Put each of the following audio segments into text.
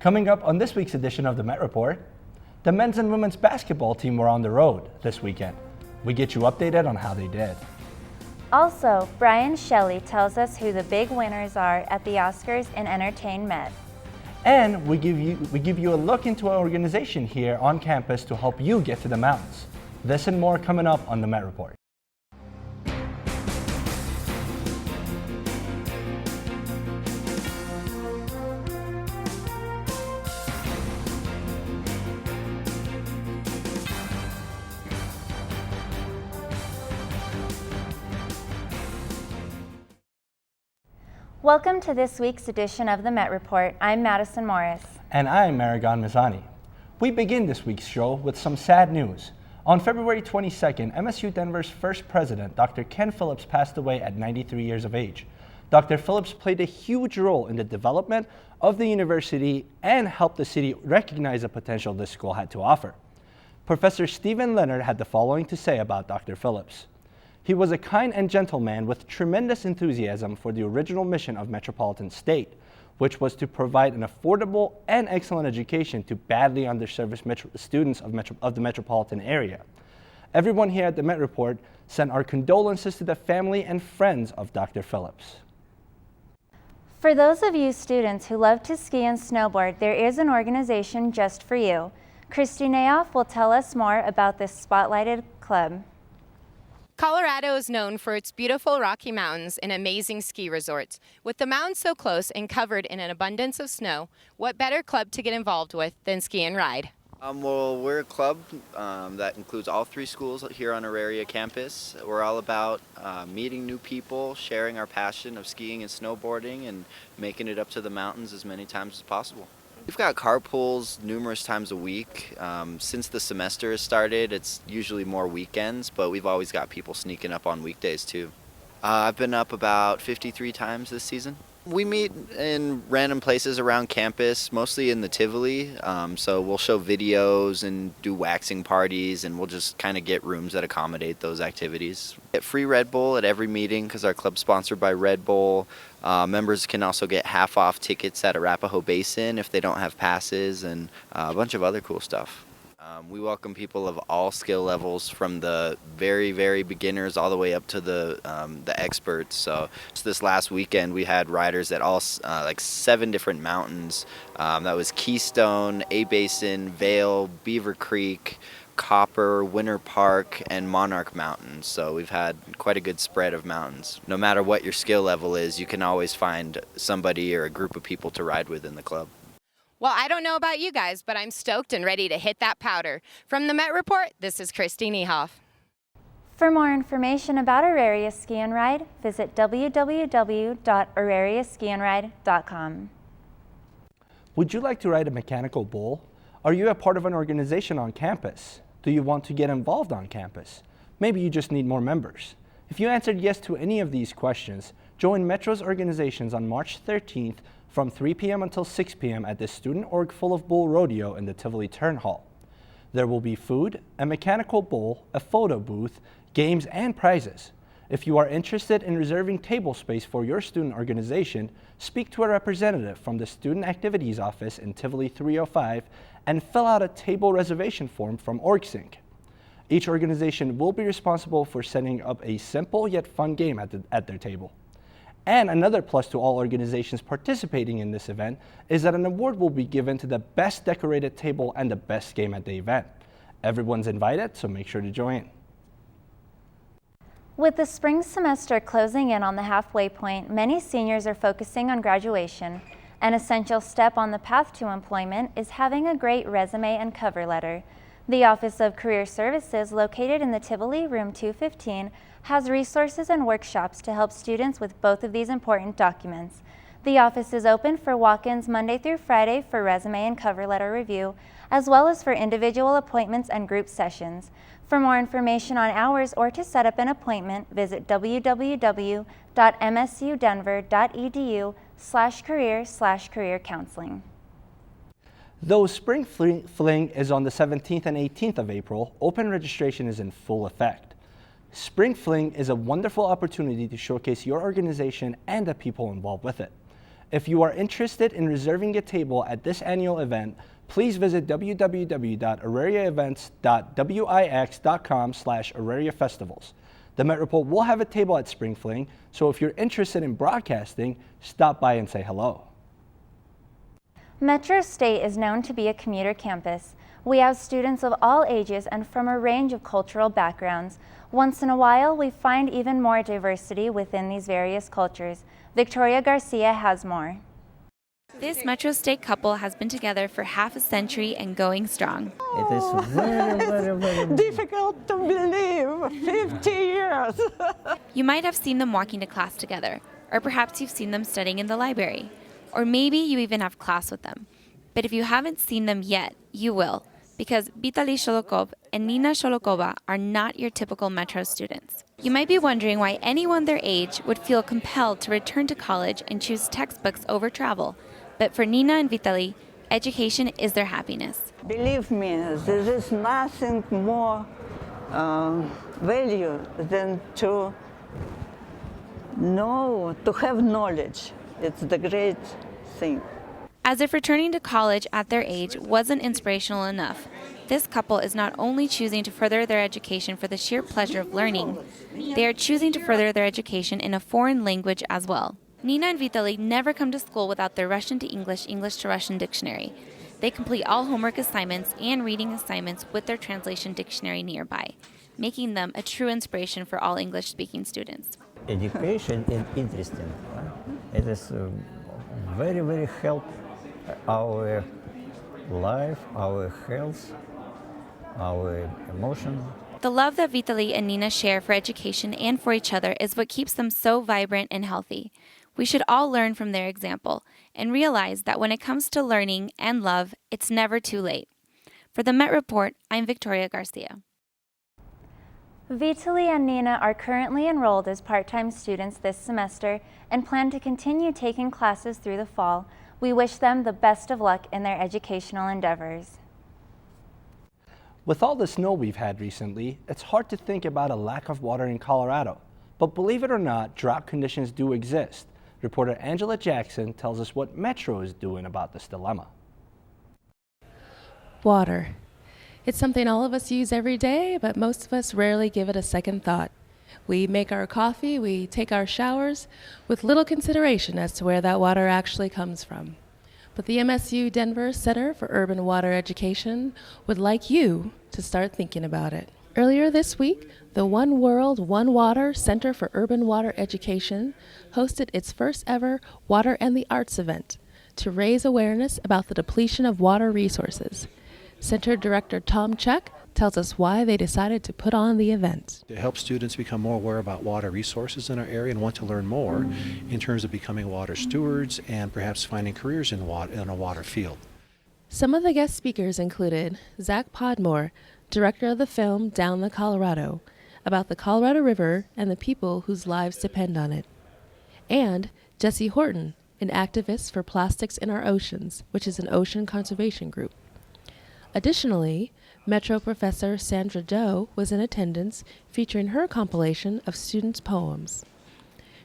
Coming up on this week's edition of the Met Report, the men's and women's basketball team were on the road this weekend. We get you updated on how they did. Also, Brian Shelley tells us who the big winners are at the Oscars in EntertainMET. And we give you a look into our organization here on campus to help you get to the mountains. This and more coming up on the Met Report. Welcome to this week's edition of the Met Report. I'm Madison Morris. And I'm Mehregan Mizani. We begin this week's show with some sad news. On February 22nd, MSU Denver's first president, Dr. Ken Phillips, passed away at 93 years of age. Dr. Phillips played a huge role in the development of the university and helped the city recognize the potential this school had to offer. Professor Stephen Leonard had the following to say about Dr. Phillips. He was a kind and gentle man with tremendous enthusiasm for the original mission of Metropolitan State, which was to provide an affordable and excellent education to badly underserved students of the metropolitan area. Everyone here at the Met Report sent our condolences to the family and friends of Dr. Phillips. For those of you students who love to ski and snowboard, there is an organization just for you. Christy Nayoff will tell us more about this spotlighted club. Colorado is known for its beautiful Rocky Mountains and amazing ski resorts. With the mountains so close and covered in an abundance of snow, what better club to get involved with than Ski and Ride? Well, we're a club that includes all three schools here on Auraria campus. We're all about meeting new people, sharing our passion of skiing and snowboarding, and making it up to the mountains as many times as possible. We've got carpools numerous times a week. Since the semester has started, it's usually more weekends, but we've always got people sneaking up on weekdays too. I've been up about 53 times this season. We meet in random places around campus, mostly in the Tivoli, so we'll show videos and do waxing parties, and we'll just kind of get rooms that accommodate those activities. Get free Red Bull at every meeting because our club's sponsored by Red Bull. Members can also get half-off tickets at Arapahoe Basin if they don't have passes, and a bunch of other cool stuff. We welcome people of all skill levels, from the very, very beginners all the way up to the experts. So this last weekend we had riders at all like 7 different mountains. That was Keystone, A Basin, Vail, Beaver Creek, Copper, Winter Park, and Monarch Mountains. So we've had quite a good spread of mountains. No matter what your skill level is, you can always find somebody or a group of people to ride with in the club. Well, I don't know about you guys, but I'm stoked and ready to hit that powder. From the Met Report, this is Christy Niehoff. For more information about Auraria Ski and Ride, visit www.aurariaskiandride.com. Would you like to ride a mechanical bull? Are you a part of an organization on campus? Do you want to get involved on campus? Maybe you just need more members. If you answered yes to any of these questions, join Metro's organizations on March 13th from 3 p.m. until 6 p.m. at the Student Org Full of Bull Rodeo in the Tivoli Turn Hall. There will be food, a mechanical bull, a photo booth, games, and prizes. If you are interested in reserving table space for your student organization, speak to a representative from the Student Activities Office in Tivoli 305 and fill out a table reservation form from OrgSync. Each organization will be responsible for setting up a simple yet fun game at their table. And another plus to all organizations participating in this event is that an award will be given to the best decorated table and the best game at the event. Everyone's invited, so make sure to join. With the spring semester closing in on the halfway point, many seniors are focusing on graduation. An essential step on the path to employment is having a great resume and cover letter. The Office of Career Services, located in the Tivoli, room 215, has resources and workshops to help students with both of these important documents. The office is open for walk-ins Monday through Friday for resume and cover letter review, as well as for individual appointments and group sessions. For more information on hours or to set up an appointment, visit www.msudenver.edu/career/career counseling. Though Spring Fling is on the 17th and 18th of April, open registration is in full effect. Spring Fling is a wonderful opportunity to showcase your organization and the people involved with it. If you are interested in reserving a table at this annual event, please visit www.aurariaevents.wix.com/aurariafestivals. The Met Report will have a table at Spring Fling, so if you're interested in broadcasting, stop by and say hello. Metro State is known to be a commuter campus. We have students of all ages and from a range of cultural backgrounds. Once in a while, we find even more diversity within these various cultures. Victoria Garcia has more. This Metro State couple has been together for half a century and going strong. It is very difficult to believe. 50 years. You might have seen them walking to class together, or perhaps you've seen them studying in the library, or maybe you even have class with them. But if you haven't seen them yet, you will, because Vitaly Sholokov and Nina Sholokova are not your typical Metro students. You might be wondering why anyone their age would feel compelled to return to college and choose textbooks over travel. But for Nina and Vitaly, education is their happiness. Believe me, there is nothing more value than to know, to have knowledge. It's the great thing. As if returning to college at their age wasn't inspirational enough, this couple is not only choosing to further their education for the sheer pleasure of learning, they are choosing to further their education in a foreign language as well. Nina and Vitaly never come to school without their Russian to English, English to Russian dictionary. They complete all homework assignments and reading assignments with their translation dictionary nearby, making them a true inspiration for all English-speaking students. education is interesting. It is very help our life, our health, our emotion. The love that Vitaly and Nina share for education and for each other is what keeps them so vibrant and healthy. We should all learn from their example and realize that when it comes to learning and love, it's never too late. For the Met Report, I'm Victoria Garcia. Vitaly and Nina are currently enrolled as part-time students this semester and plan to continue taking classes through the fall. We wish them the best of luck in their educational endeavors. With all the snow we've had recently, it's hard to think about a lack of water in Colorado. But believe it or not, drought conditions do exist. Reporter Angela Jackson tells us what Metro is doing about this dilemma. Water. It's something all of us use every day, but most of us rarely give it a second thought. We make our coffee, we take our showers with little consideration as to where that water actually comes from. But the MSU Denver Center for Urban Water Education would like you to start thinking about it. Earlier this week, the One World, One Water Center for Urban Water Education hosted its first ever Water and the Arts event to raise awareness about the depletion of water resources. Center Director Tom Chuck tells us why they decided to put on the event. To help students become more aware about water resources in our area and want to learn more in terms of becoming water stewards and perhaps finding careers in a water field. Some of the guest speakers included Zach Podmore, director of the film Down the Colorado, about the Colorado River and the people whose lives depend on it, and Jesse Horton, an activist for Plastics in Our Oceans, which is an ocean conservation group. Additionally, Metro professor Sandra Doe was in attendance, featuring her compilation of students' poems.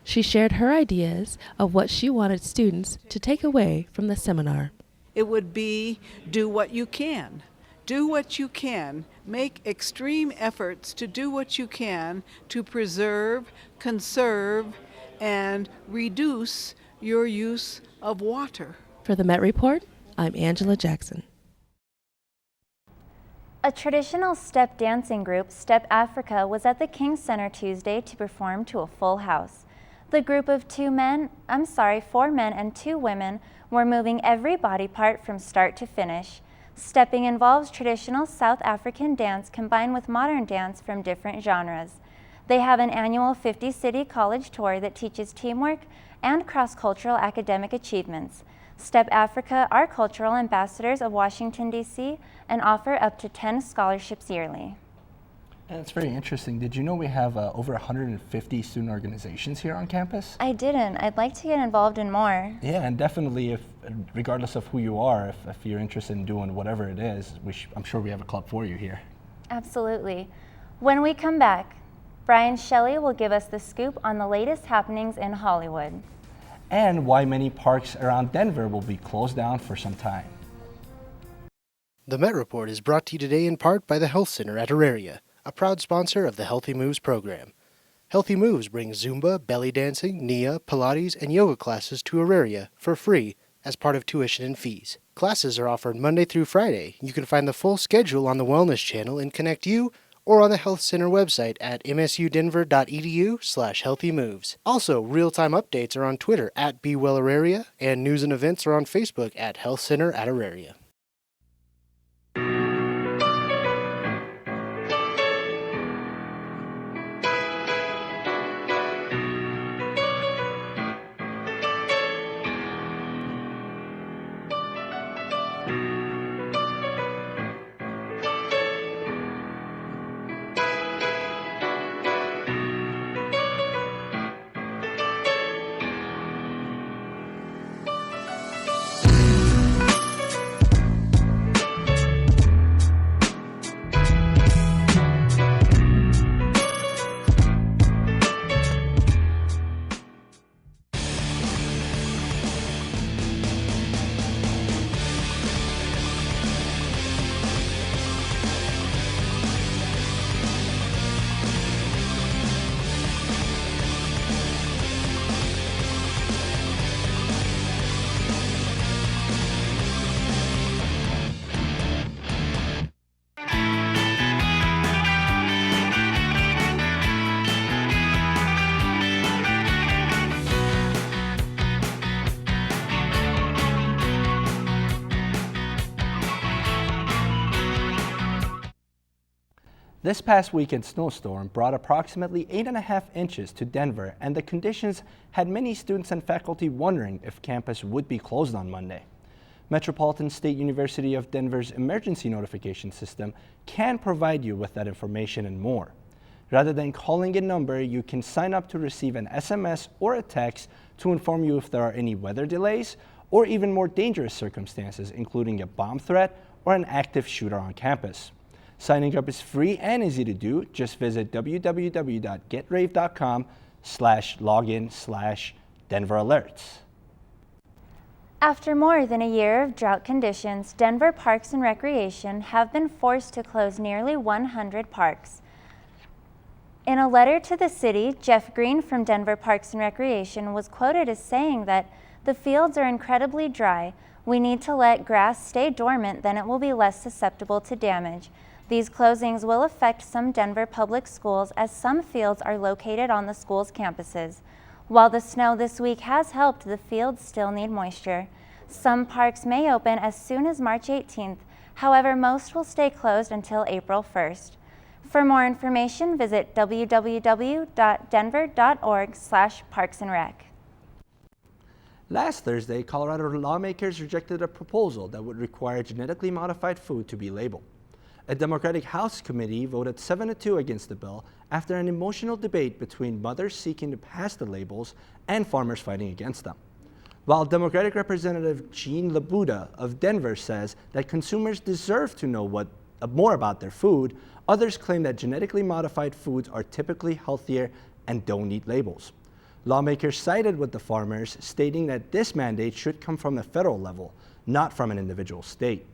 She shared her ideas of what she wanted students to take away from the seminar. It would be do what you can. Do what you can. Make extreme efforts to do what you can to preserve, conserve, and reduce your use of water. For the Met Report, I'm Angela Jackson. A traditional step dancing group, Step Africa, was at the King Center Tuesday to perform to a full house. The group of 4 men and 2 women were moving every body part from start to finish. Stepping involves traditional South African dance combined with modern dance from different genres. They have an annual 50-city college tour that teaches teamwork and cross-cultural academic achievements. Step Africa are cultural ambassadors of Washington, D.C. and offer up to 10 scholarships yearly. And it's very interesting. Did you know we have over 150 student organizations here on campus? I didn't. I'd like to get involved in more. Yeah, and definitely, regardless of who you are, if you're interested in doing whatever it is, I'm sure we have a club for you here. Absolutely. When we come back, Brian Shelley will give us the scoop on the latest happenings in Hollywood. and why many parks around Denver will be closed down for some time. The Met Report is brought to you today in part by the Health Center at Auraria, a proud sponsor of the Healthy Moves program. Healthy Moves brings Zumba, belly dancing, Nia, Pilates, and yoga classes to Auraria for free as part of tuition and fees. Classes are offered Monday through Friday. You can find the full schedule on the Wellness Channel in Connect You or on the Health Center website at msudenver.edu/healthymoves. Also, real-time updates are on Twitter at BeWellAuraria, and news and events are on Facebook at Health Center at Auraria. This past weekend's snowstorm brought approximately 8.5 inches to Denver, and the conditions had many students and faculty wondering if campus would be closed on Monday. Metropolitan State University of Denver's emergency notification system can provide you with that information and more. Rather than calling a number, you can sign up to receive an SMS or a text to inform you if there are any weather delays or even more dangerous circumstances, including a bomb threat or an active shooter on campus. Signing up is free and easy to do. Just visit www.getrave.com/login/Denver Alerts. After more than a year of drought conditions, Denver Parks and Recreation have been forced to close nearly 100 parks. In a letter to the city, Jeff Green from Denver Parks and Recreation was quoted as saying that the fields are incredibly dry. We need to let grass stay dormant, then it will be less susceptible to damage. These closings will affect some Denver public schools as some fields are located on the school's campuses. While the snow this week has helped, the fields still need moisture. Some parks may open as soon as March 18th. However, most will stay closed until April 1st. For more information, visit www.denver.org/parksandrec. Last Thursday, Colorado lawmakers rejected a proposal that would require genetically modified food to be labeled. A Democratic House committee voted 7-2 against the bill after an emotional debate between mothers seeking to pass the labels and farmers fighting against them. While Democratic Representative Jean Labuda of Denver says that consumers deserve to know more about their food, others claim that genetically modified foods are typically healthier and don't need labels. Lawmakers sided with the farmers, stating that this mandate should come from the federal level, not from an individual state.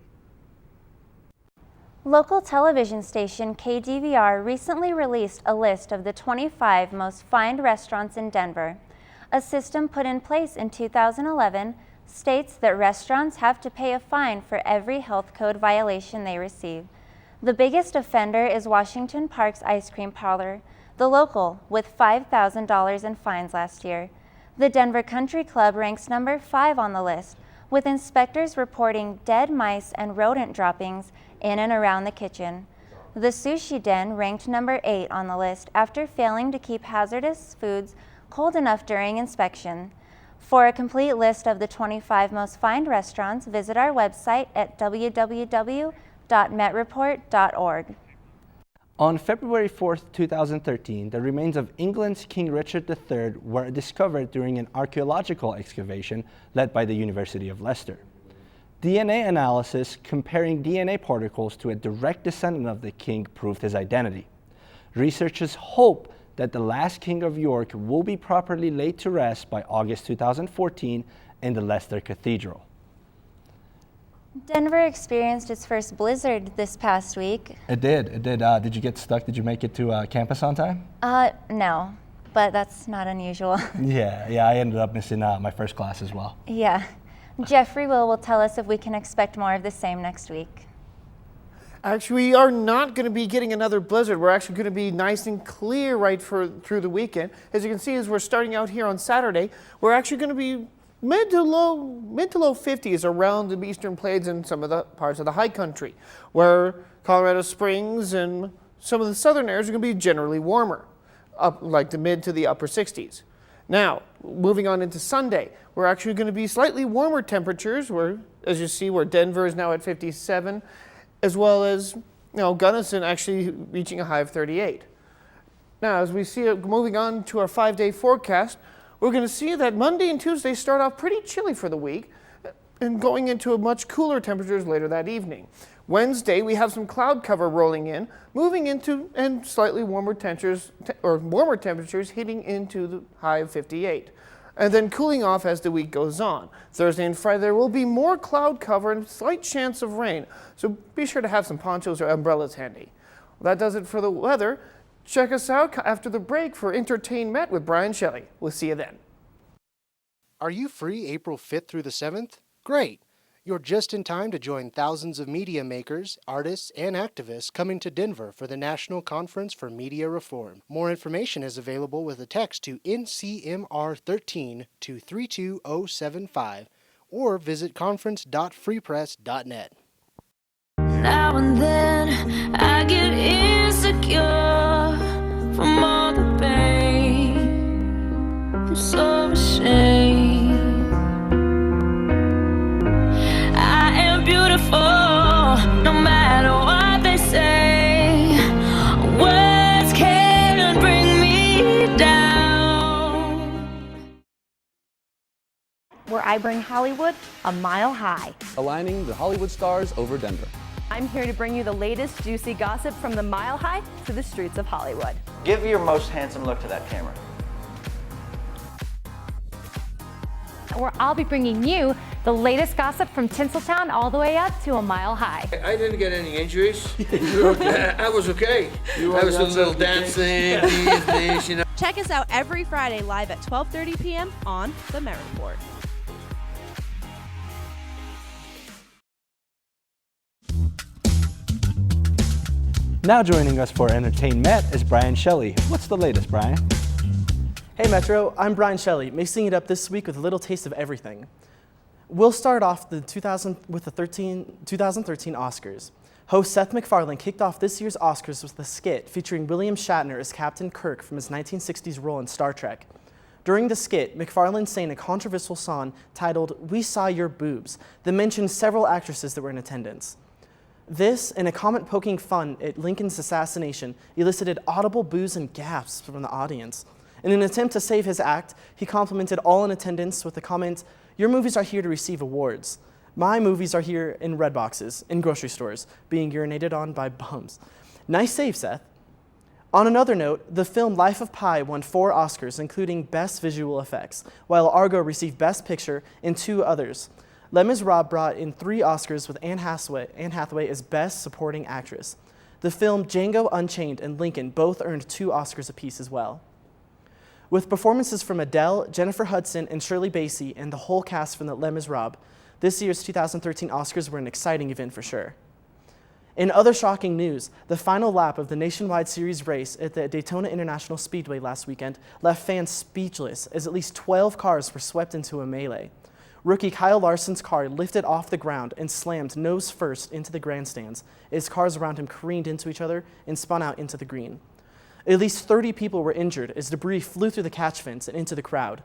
Local television station KDVR recently released a list of the 25 most fined restaurants in Denver. A system put in place in 2011 states that restaurants have to pay a fine for every health code violation they receive. The biggest offender is Washington Park's Ice Cream Parlor, the local, with $5,000 in fines last year. The Denver Country Club ranks number 5 on the list, with inspectors reporting dead mice and rodent droppings in and around the kitchen. The Sushi Den ranked number 8 on the list after failing to keep hazardous foods cold enough during inspection. For a complete list of the 25 most fined restaurants, visit our website at www.metreport.org. On February 4, 2013, the remains of England's King Richard III were discovered during an archaeological excavation led by the University of Leicester. DNA analysis comparing DNA particles to a direct descendant of the king proved his identity. Researchers hope that the last King of York will be properly laid to rest by August 2014 in the Leicester Cathedral. Denver experienced its first blizzard this past week. It did. Did you get stuck? Did you make it to campus on time? No, but that's not unusual. Yeah, I ended up missing my first class as well. Yeah. Jeffrey will tell us if we can expect more of the same next week. Actually, we are not going to be getting another blizzard. We're actually going to be nice and clear right through the weekend. As you can see, as we're starting out here on Saturday, we're actually going to be mid to low 50s around the eastern plains and some of the parts of the high country, where Colorado Springs and some of the southern areas are going to be generally warmer, up like the mid to the upper 60s. Now, moving on into Sunday, we're actually going to be slightly warmer temperatures, where, as you see, where Denver is now at 57, as well as Gunnison actually reaching a high of 38. Now, as we see it moving on to our 5-day forecast, we're going to see that Monday and Tuesday start off pretty chilly for the week and going into much cooler temperatures later that evening. Wednesday, we have some cloud cover rolling in, moving into and slightly warmer temperatures hitting into the high of 58. And then cooling off as the week goes on. Thursday and Friday, there will be more cloud cover and slight chance of rain, so be sure to have some ponchos or umbrellas handy. Well, that does it for the weather. Check us out after the break for EntertainMET with Brian Shelley. We'll see you then. Are you free April 5th through the 7th? Great! You're just in time to join thousands of media makers, artists, and activists coming to Denver for the National Conference for Media Reform. More information is available with a text to NCMR13 to 32075 or visit conference.freepress.net. Now and then I get insecure from all the pain. I'm so ashamed. Beautiful, no matter what they say. Words can't bring me down. Where I bring Hollywood a mile high. Aligning the Hollywood stars over Denver. I'm here to bring you the latest juicy gossip from the mile high to the streets of Hollywood. Give your most handsome look to that camera. Where I'll be bringing you the latest gossip from Tinseltown all the way up to a mile high. I didn't get any injuries. I was okay. I was a little dancing, these, you know. Check us out every Friday live at 12:30 p.m. on The Met Report. Now joining us for EntertainMET is Brian Shelley. What's the latest, Brian? Hey Metro, I'm Brian Shelley, mixing it up this week with a little taste of everything. We'll start off with the 2013 Oscars. Host Seth MacFarlane kicked off this year's Oscars with a skit featuring William Shatner as Captain Kirk from his 1960s role in Star Trek. During the skit, MacFarlane sang a controversial song titled "We Saw Your Boobs" that mentioned several actresses that were in attendance. This, and a comment poking fun at Lincoln's assassination, elicited audible boos and gasps from the audience. In an attempt to save his act, he complimented all in attendance with the comment, "Your movies are here to receive awards. My movies are here in red boxes, in grocery stores, being urinated on by bums." Nice save, Seth. On another note, the film Life of Pi won 4 Oscars, including Best Visual Effects, while Argo received Best Picture and 2 others. Les Miserables brought in 3 Oscars with Anne Hathaway as Best Supporting Actress. The film Django Unchained and Lincoln both earned 2 Oscars apiece as well. With performances from Adele, Jennifer Hudson, and Shirley Bassey, and the whole cast from the Les Miserables, this year's 2013 Oscars were an exciting event for sure. In other shocking news, the final lap of the nationwide series race at the Daytona International Speedway last weekend left fans speechless as at least 12 cars were swept into a melee. Rookie Kyle Larson's car lifted off the ground and slammed nose first into the grandstands as cars around him careened into each other and spun out into the green. At least 30 people were injured as debris flew through the catch fence and into the crowd.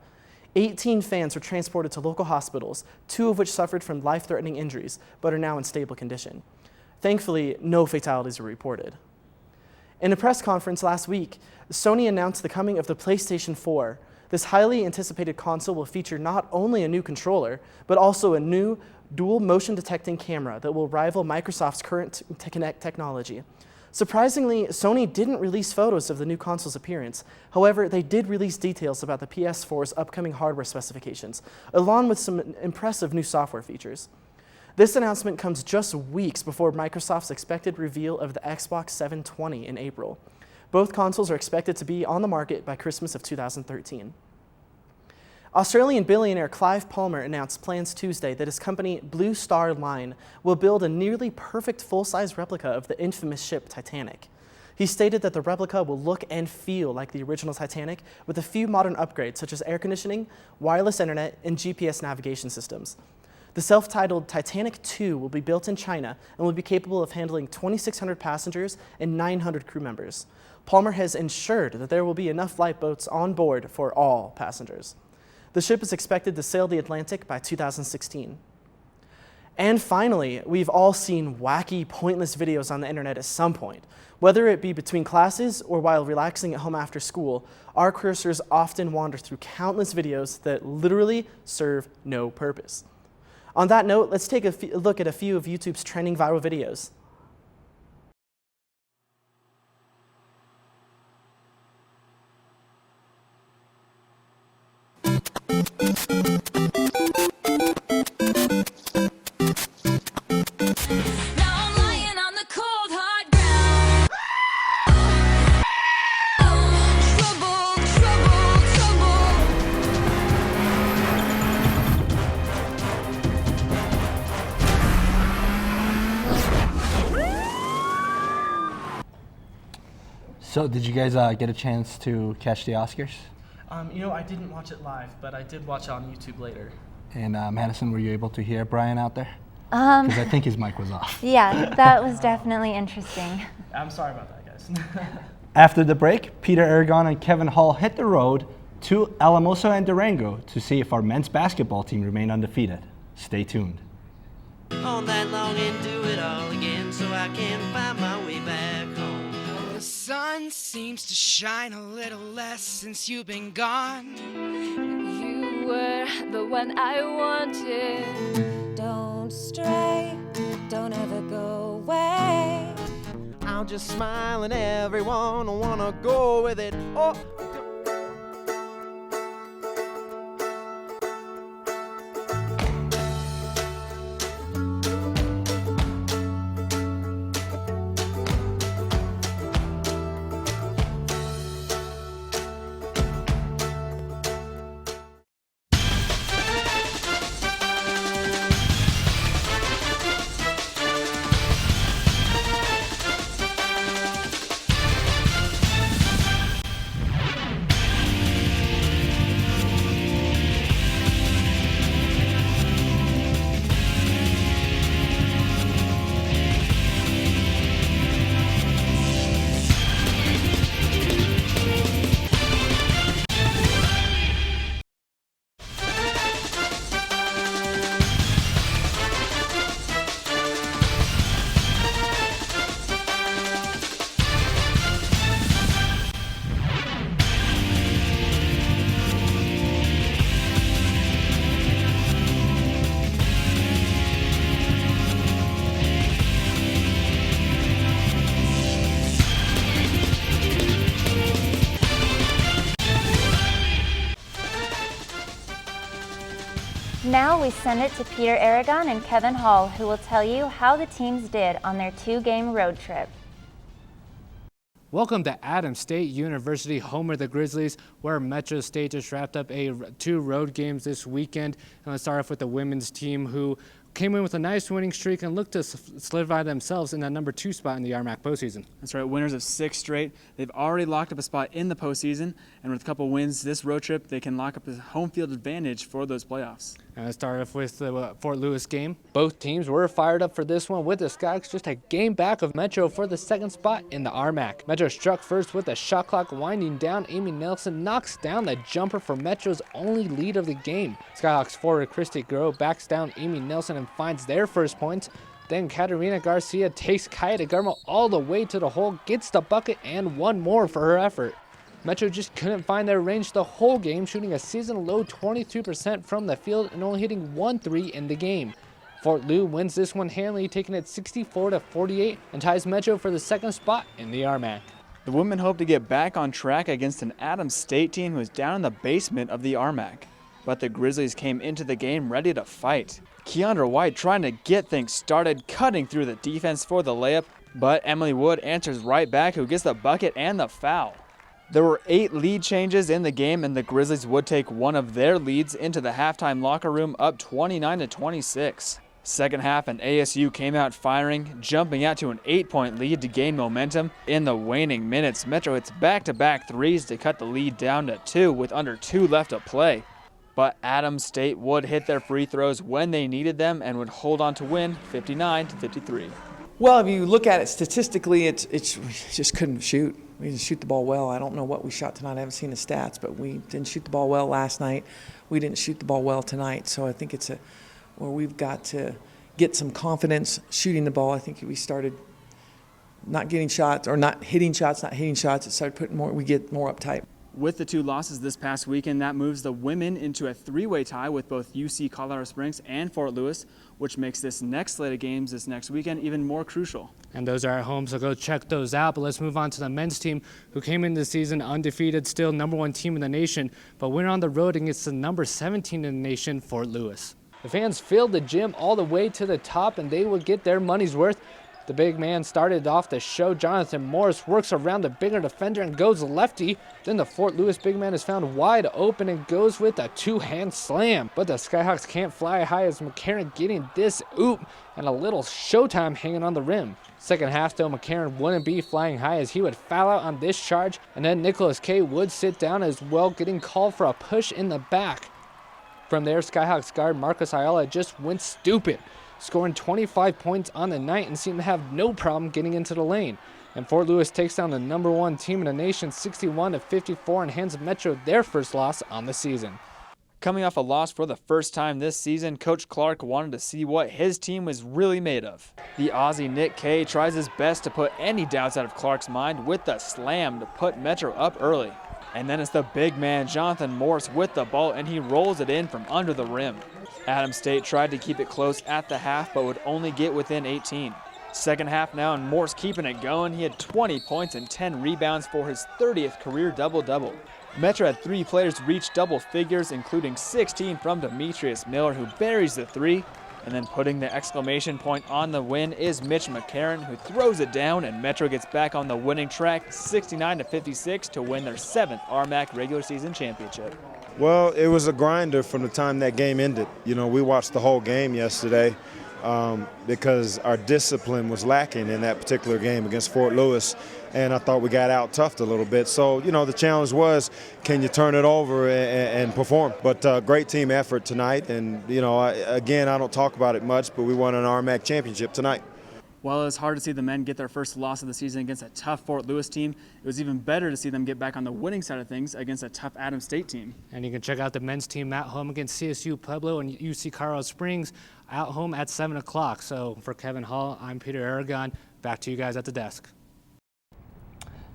18 fans were transported to local hospitals, 2 of which suffered from life-threatening injuries, but are now in stable condition. Thankfully, no fatalities were reported. In a press conference last week, Sony announced the coming of the PlayStation 4. This highly anticipated console will feature not only a new controller, but also a new dual motion detecting camera that will rival Microsoft's current Kinect technology. Surprisingly, Sony didn't release photos of the new console's appearance. However, they did release details about the PS4's upcoming hardware specifications, along with some impressive new software features. This announcement comes just weeks before Microsoft's expected reveal of the Xbox 720 in April. Both consoles are expected to be on the market by Christmas of 2013. Australian billionaire Clive Palmer announced plans Tuesday that his company Blue Star Line will build a nearly perfect full-size replica of the infamous ship Titanic. He stated that the replica will look and feel like the original Titanic with a few modern upgrades such as air conditioning, wireless internet, and GPS navigation systems. The self-titled Titanic II will be built in China and will be capable of handling 2,600 passengers and 900 crew members. Palmer has ensured that there will be enough lifeboats on board for all passengers. The ship is expected to sail the Atlantic by 2016. And finally, we've all seen wacky, pointless videos on the internet at some point. Whether it be between classes or while relaxing at home after school, our cursors often wander through countless videos that literally serve no purpose. On that note, let's take a look at a few of YouTube's trending viral videos. So, did you guys get a chance to catch the Oscars? I didn't watch it live, but I did watch it on YouTube later. And Madison, were you able to hear Brian out there? Because I think his mic was off. Yeah, that was definitely interesting. I'm sorry about that, guys. After the break, Peter Aragon and Kevin Hall hit the road to Alamoso and Durango to see if our men's basketball team remain undefeated. Stay tuned. All night long and do it all again so I can find my way back home. The sun seems to shine a little less since you've been gone. You were the one I wanted. Don't stray, don't ever go away. I'll just smile and everyone will wanna go with it. Oh. Now we send it to Peter Aragon and Kevin Hall, who will tell you how the teams did on their 2-game road trip. Welcome to Adams State University, home of the Grizzlies, where Metro State just wrapped up 2 road games this weekend. And let's start off with the women's team, who came in with a nice winning streak and looked to solidify themselves in that number 2 spot in the RMAC postseason. That's right, winners of 6 straight. They've already locked up a spot in the postseason, and with a couple wins this road trip, they can lock up a home field advantage for those playoffs. And let's start off with the Fort Lewis game. Both teams were fired up for this one, with the Skyhawks just a game back of Metro for the 2nd spot in the RMAC. Metro struck first with the shot clock winding down. Amy Nelson knocks down the jumper for Metro's only lead of the game. Skyhawks forward Christy Groh backs down Amy Nelson and finds their first point. Then Katerina Garcia takes Kaya DeGarmo all the way to the hole, gets the bucket, and one more for her effort. Metro just couldn't find their range the whole game, shooting a season-low 22% from the field and only hitting 1 3 in the game. Fort Lou wins this one handily, taking it 64-48 and ties Metro for the second spot in the RMAC. The women hope to get back on track against an Adams State team who is down in the basement of the RMAC. But the Grizzlies came into the game ready to fight. Keandra White trying to get things started, cutting through the defense for the layup, but Emily Wood answers right back, who gets the bucket and the foul. There were 8 lead changes in the game, and the Grizzlies would take one of their leads into the halftime locker room up 29-26. Second half, and ASU came out firing, jumping out to an 8-point lead to gain momentum. In the waning minutes, Metro hits back-to-back threes to cut the lead down to 2 with under 2 left to play. But Adams State would hit their free throws when they needed them and would hold on to win 59-53. Well, if you look at it statistically, we just couldn't shoot. We didn't shoot the ball well. I don't know what we shot tonight. I haven't seen the stats, but we didn't shoot the ball well last night. We didn't shoot the ball well tonight. So I think it's where we've got to get some confidence shooting the ball. I think we started not getting shots or not hitting shots. It started we get more uptight. With the 2 losses this past weekend, that moves the women into a 3-way tie with both UC Colorado Springs and Fort Lewis, which makes this next slate of games this next weekend even more crucial. And those are at home, so go check those out. But let's move on to the men's team, who came into the season undefeated, still #1 team in the nation, but went on the road against the number 17 in the nation, Fort Lewis. The fans filled the gym all the way to the top, and they would get their money's worth. The big man started off the show. Jonathan Morris works around the bigger defender and goes lefty. Then the Fort Lewis big man is found wide open and goes with a 2-hand slam. But the Skyhawks can't fly high as McCarran getting this oop and a little showtime hanging on the rim. Second half, though, McCarran wouldn't be flying high as he would foul out on this charge. And then Nicholas K would sit down as well, getting called for a push in the back. From there, Skyhawks guard Marcus Ayala just went stupid, scoring 25 points on the night and seemed to have no problem getting into the lane. And Fort Lewis takes down the #1 team in the nation 61-54 and hands Metro their first loss on the season. Coming off a loss for the first time this season, Coach Clark wanted to see what his team was really made of. The Aussie Nick Kay tries his best to put any doubts out of Clark's mind with the slam to put Metro up early. And then it's the big man Jonathan Morris with the ball, and he rolls it in from under the rim. Adams State tried to keep it close at the half, but would only get within 18. Second half now, and Morris keeping it going. He had 20 points and 10 rebounds for his 30th career double-double. Metro had 3 players reach double figures, including 16 from Demetrius Miller, who buries the 3. And then putting the exclamation point on the win is Mitch McCarran, who throws it down, and Metro gets back on the winning track 69-56 to win their 7th RMAC regular season championship. Well, it was a grinder from the time that game ended. You know, we watched the whole game yesterday because our discipline was lacking in that particular game against Fort Lewis, and I thought we got out toughed a little bit. So, you know, the challenge was, can you turn it over and perform? But great team effort tonight, and, you know, I don't talk about it much, but we won an RMAC championship tonight. While it was hard to see the men get their first loss of the season against a tough Fort Lewis team, it was even better to see them get back on the winning side of things against a tough Adams State team. And you can check out the men's team at home against CSU Pueblo and UC Colorado Springs at home at 7 o'clock. So for Kevin Hall, I'm Peter Aragon. Back to you guys at the desk.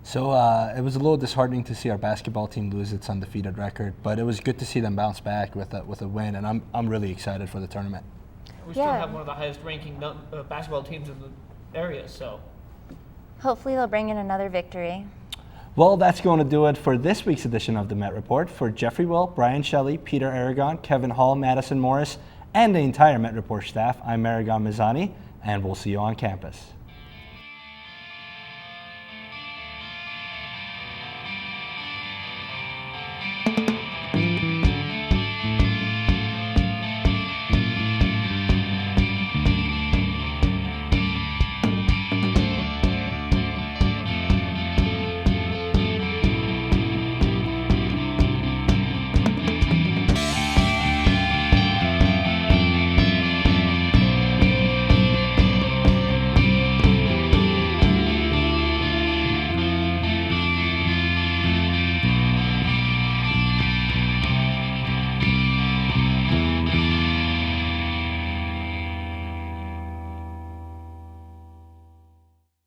So it was a little disheartening to see our basketball team lose its undefeated record, but it was good to see them bounce back with a win, and I'm really excited for the tournament. We still have one of the highest ranking basketball teams in the area, so. Hopefully they'll bring in another victory. Well, that's going to do it for this week's edition of the Met Report. For Jeffrey Will, Brian Shelley, Peter Aragon, Kevin Hall, Madison Morris, and the entire Met Report staff, I'm Mehregan Mizani, and we'll see you on campus.